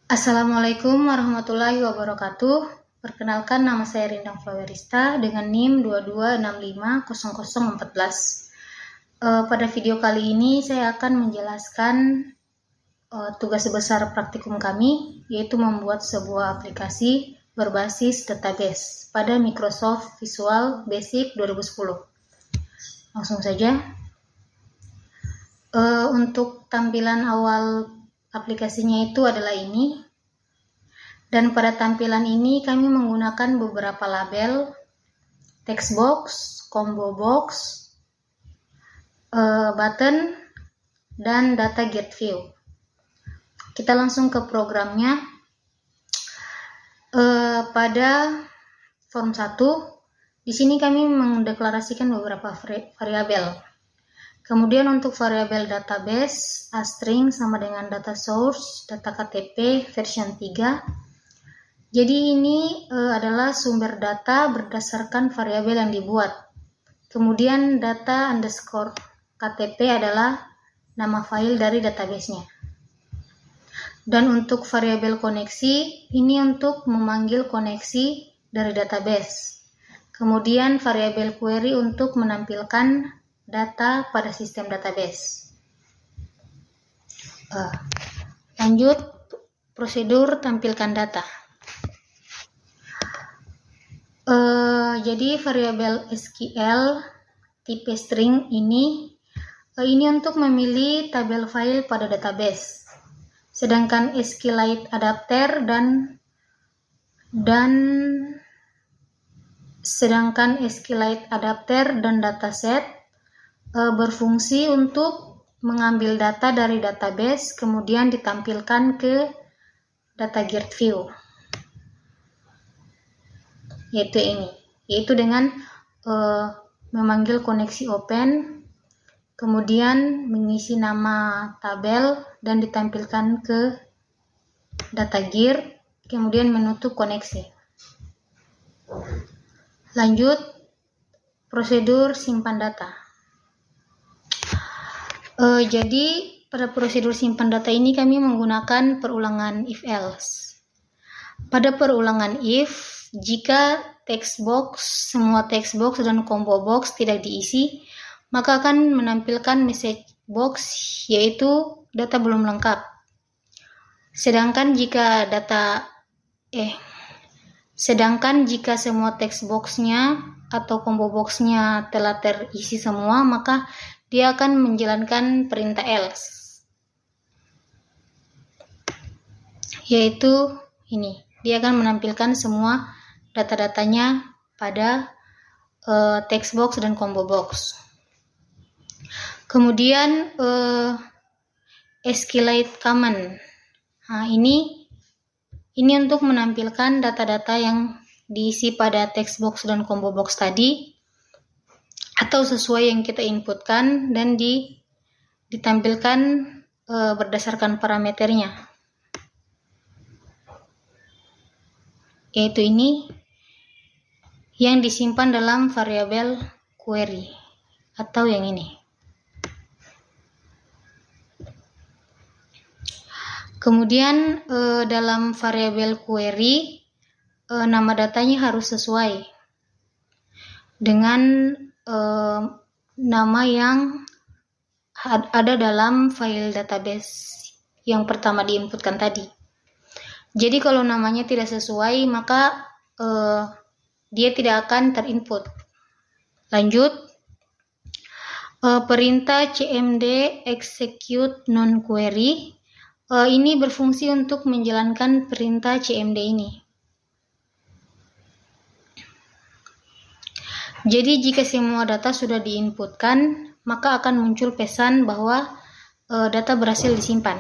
Assalamualaikum warahmatullahi wabarakatuh. Perkenalkan, nama saya Rindang Flowerista dengan NIM 22650014. Pada video kali ini saya akan menjelaskan tugas besar praktikum kami, yaitu membuat sebuah aplikasi berbasis database pada Microsoft Visual Basic 2010. Langsung saja. Untuk tampilan awal aplikasinya itu adalah ini, dan pada tampilan ini kami menggunakan beberapa label, text box, combo box, button, dan data grid view. Kita langsung ke programnya. Pada form 1, di sini kami mendeklarasikan beberapa variabel. Kemudian untuk variabel database, string sama dengan data source, data KTP version 3. Jadi ini adalah sumber data berdasarkan variabel yang dibuat. Kemudian data underscore KTP adalah nama file dari database-nya. Dan untuk variabel koneksi, ini untuk memanggil koneksi dari database. Kemudian variabel query untuk menampilkan data pada sistem database. Lanjut, prosedur tampilkan data. Jadi variabel SQL tipe string ini untuk memilih tabel file pada database. Sedangkan SQLite adapter dan dataset berfungsi untuk mengambil data dari database kemudian ditampilkan ke data grid view, yaitu dengan memanggil koneksi open, kemudian mengisi nama tabel dan ditampilkan ke data grid, kemudian menutup koneksi. Lanjut, prosedur simpan data. Jadi pada prosedur simpan data ini kami menggunakan perulangan if else. Pada perulangan if, jika semua text box dan combo box tidak diisi, maka akan menampilkan message box, yaitu data belum lengkap. Sedangkan jika semua text box-nya atau combo box-nya telah terisi semua, maka dia akan menjalankan perintah else, yaitu ini. Dia akan menampilkan semua data-datanya pada text box dan combo box. Kemudian SQLite command. Ini untuk menampilkan data-data yang diisi pada text box dan combo box tadi, atau sesuai yang kita inputkan dan ditampilkan berdasarkan parameternya, yaitu ini yang disimpan dalam variabel query atau yang ini. Kemudian dalam variabel query, nama datanya harus sesuai dengan nama yang ada dalam file database yang pertama diinputkan tadi. Jadi kalau namanya tidak sesuai, maka dia tidak akan terinput. Lanjut, perintah cmd execute non query ini berfungsi untuk menjalankan perintah cmd ini. Jadi jika semua data sudah diinputkan, maka akan muncul pesan bahwa data berhasil disimpan,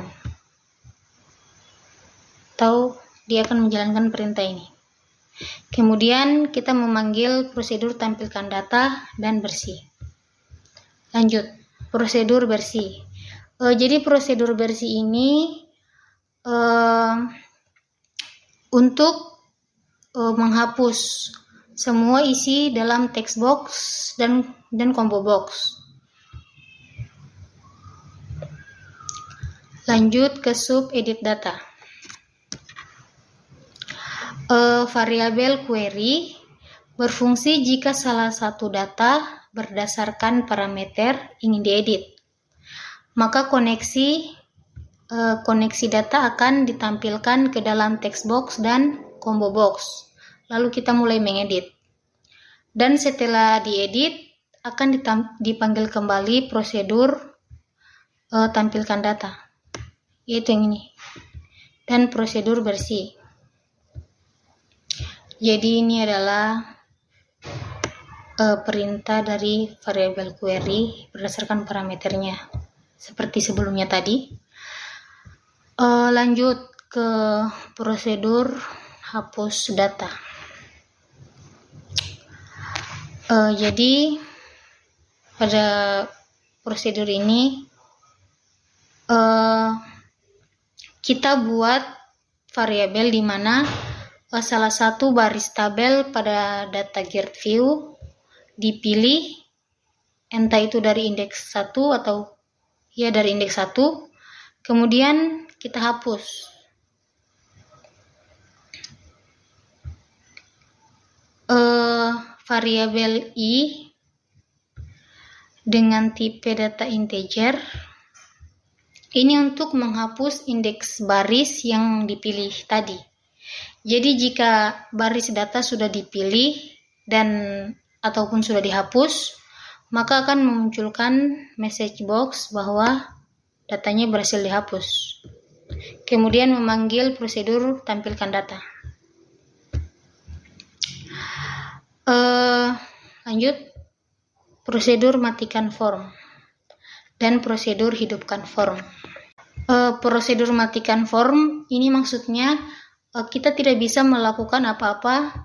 atau dia akan menjalankan perintah ini. Kemudian kita memanggil prosedur tampilkan data dan bersih. Lanjut, prosedur bersih. Jadi prosedur bersih ini untuk menghapus semua isi dalam text box dan combo box. Lanjut ke sub edit data. Variabel query berfungsi jika salah satu data berdasarkan parameter ingin diedit. Maka koneksi data akan ditampilkan ke dalam text box dan combo box. Lalu kita mulai mengedit. Dan setelah diedit akan dipanggil kembali prosedur tampilkan data, yaitu yang ini, dan prosedur bersih. Jadi ini adalah perintah dari variabel query berdasarkan parameternya seperti sebelumnya tadi. Lanjut ke prosedur hapus data. Jadi pada prosedur ini kita buat variabel di mana salah satu baris tabel pada data Grid View dipilih, entah itu dari indeks 1 atau ya dari indeks 1, kemudian kita hapus. Variabel i dengan tipe data integer ini untuk menghapus indeks baris yang dipilih tadi. Jadi jika baris data sudah dipilih dan ataupun sudah dihapus, maka akan memunculkan message box bahwa datanya berhasil dihapus. Kemudian memanggil prosedur tampilkan data. Lanjut, prosedur matikan form dan prosedur hidupkan form. Prosedur matikan form ini maksudnya kita tidak bisa melakukan apa-apa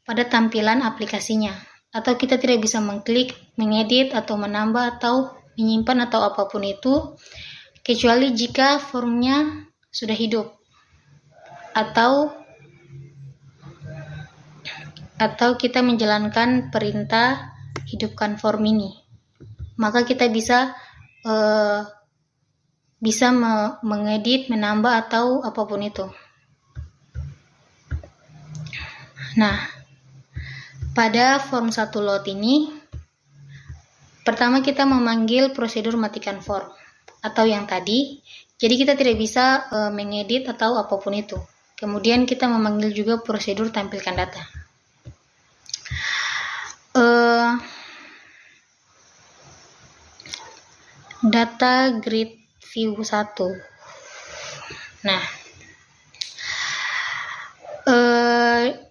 pada tampilan aplikasinya, atau kita tidak bisa mengklik, mengedit, atau menambah, atau menyimpan, atau apapun itu, kecuali jika formnya sudah hidup, atau kita menjalankan perintah hidupkan form ini, maka kita bisa mengedit, menambah, atau apapun itu. Nah, pada form 1 load ini, pertama kita memanggil prosedur matikan form, atau yang tadi, jadi kita tidak bisa mengedit atau apapun itu. Kemudian kita memanggil juga prosedur tampilkan data. Data Grid View 1. Nah,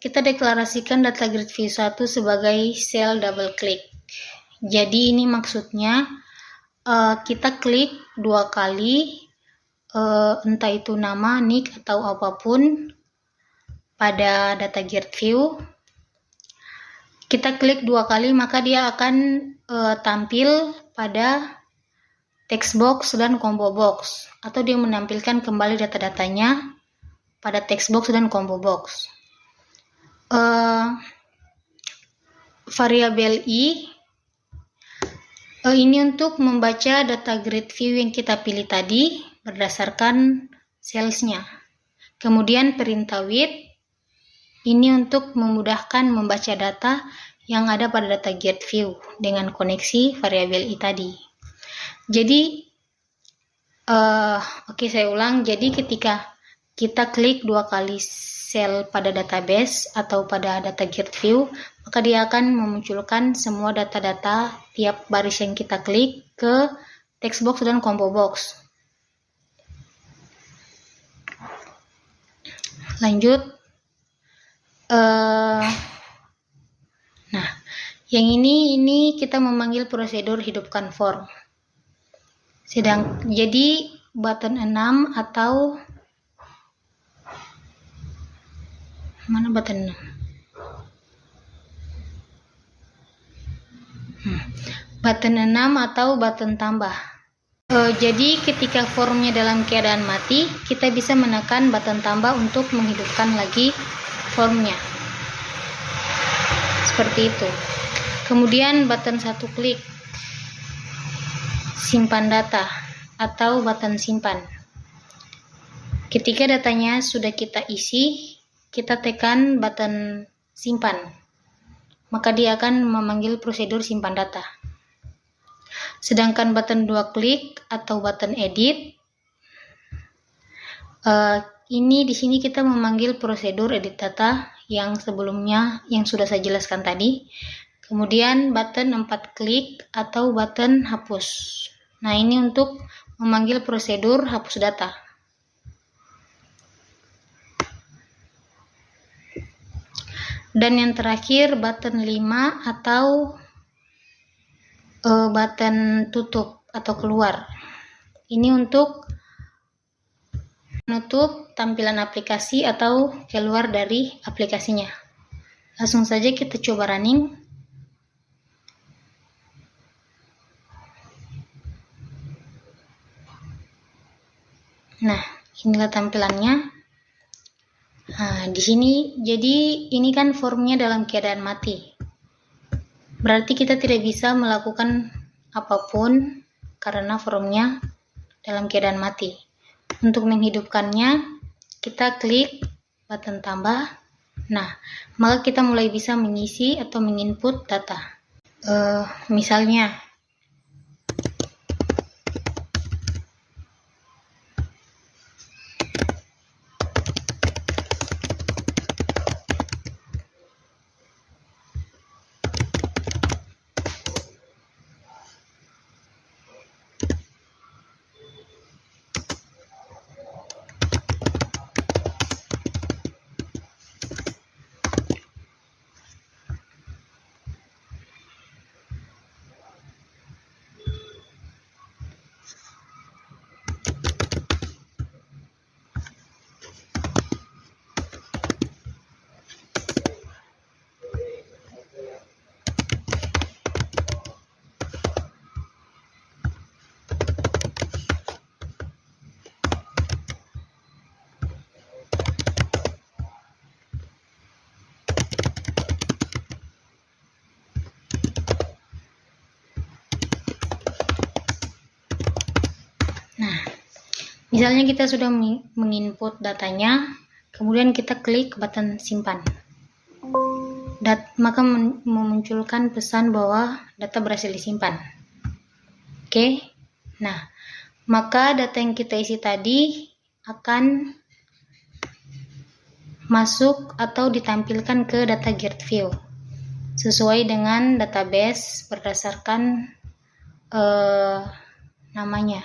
kita deklarasikan data Grid View 1 sebagai cell double click. Jadi ini maksudnya kita klik 2 kali, entah itu nama, nick, atau apapun pada data Grid View. Kita klik 2 kali, maka dia akan tampil pada text box dan combo box, atau dia menampilkan kembali data-datanya pada text box dan combo box. Variabel i ini untuk membaca data Grid View yang kita pilih tadi berdasarkan cellsnya. Kemudian perintah with ini untuk memudahkan membaca data yang ada pada data Grid View dengan koneksi variabel i tadi. Jadi, saya ulang. Jadi ketika kita klik 2 kali sel pada database atau pada data Grid View, maka dia akan memunculkan semua data-data tiap baris yang kita klik ke text box dan combo box. Lanjut. Nah, yang ini kita memanggil prosedur hidupkan form. Jadi button 6 atau mana button 6? Button 6 atau button tambah. Jadi ketika formnya dalam keadaan mati, kita bisa menekan button tambah untuk menghidupkan lagi formnya. Seperti itu. Kemudian button 1 klik simpan data atau button simpan. Ketika datanya sudah kita isi, kita tekan button simpan, maka dia akan memanggil prosedur simpan data. Sedangkan button 2 klik atau button edit, ini di sini kita memanggil prosedur edit data yang sebelumnya yang sudah saya jelaskan tadi. Kemudian button 4 klik atau button hapus. Nah, ini untuk memanggil prosedur hapus data. Dan yang terakhir button 5 atau button tutup atau keluar. Ini untuk menutup tampilan aplikasi atau keluar dari aplikasinya. Langsung saja kita coba running. Nah, inilah tampilannya. Nah, di sini jadi ini kan formnya dalam keadaan mati. Berarti kita tidak bisa melakukan apapun karena formnya dalam keadaan mati. Untuk menghidupkannya, kita klik button tambah. Nah, maka kita mulai bisa mengisi atau menginput data. Misalnya, misalnya kita sudah menginput datanya, kemudian kita klik button simpan. Maka memunculkan pesan bahwa data berhasil disimpan. Oke. Nah, maka data yang kita isi tadi akan masuk atau ditampilkan ke data grid view sesuai dengan database berdasarkan namanya.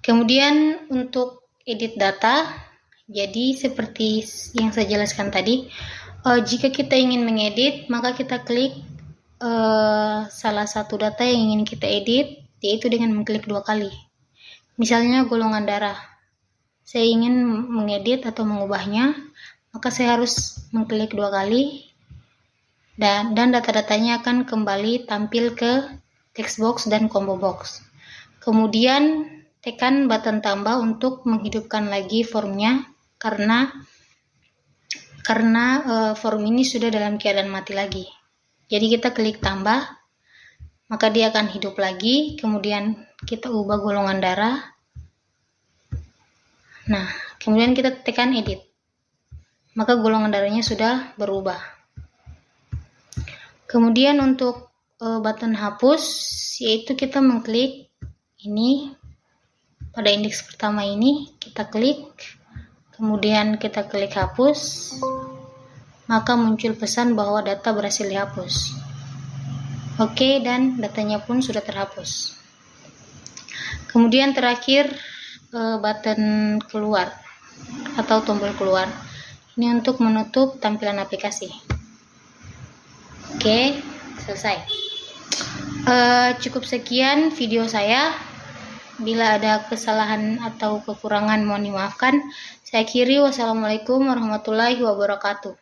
Kemudian untuk edit data, jadi seperti yang saya jelaskan tadi, jika kita ingin mengedit, maka kita klik salah satu data yang ingin kita edit, yaitu dengan mengklik 2 kali. Misalnya golongan darah, saya ingin mengedit atau mengubahnya, maka saya harus mengklik 2 kali, dan data-datanya akan kembali tampil ke text box dan combo box. Kemudian tekan button tambah untuk menghidupkan lagi formnya karena form ini sudah dalam keadaan mati lagi. Jadi kita klik tambah, maka dia akan hidup lagi. Kemudian kita ubah golongan darah. Nah, kemudian kita tekan edit, maka golongan darahnya sudah berubah. Kemudian untuk button hapus, yaitu kita mengklik ini. Pada indeks pertama ini kita klik, kemudian kita klik hapus, maka muncul pesan bahwa data berhasil dihapus. Oke, dan datanya pun sudah terhapus. Kemudian terakhir button keluar atau tombol keluar. Ini untuk menutup tampilan aplikasi. Oke, selesai. Cukup sekian video saya. Bila ada kesalahan atau kekurangan mohon dimaafkan. Saya akhiri, wassalamualaikum warahmatullahi wabarakatuh.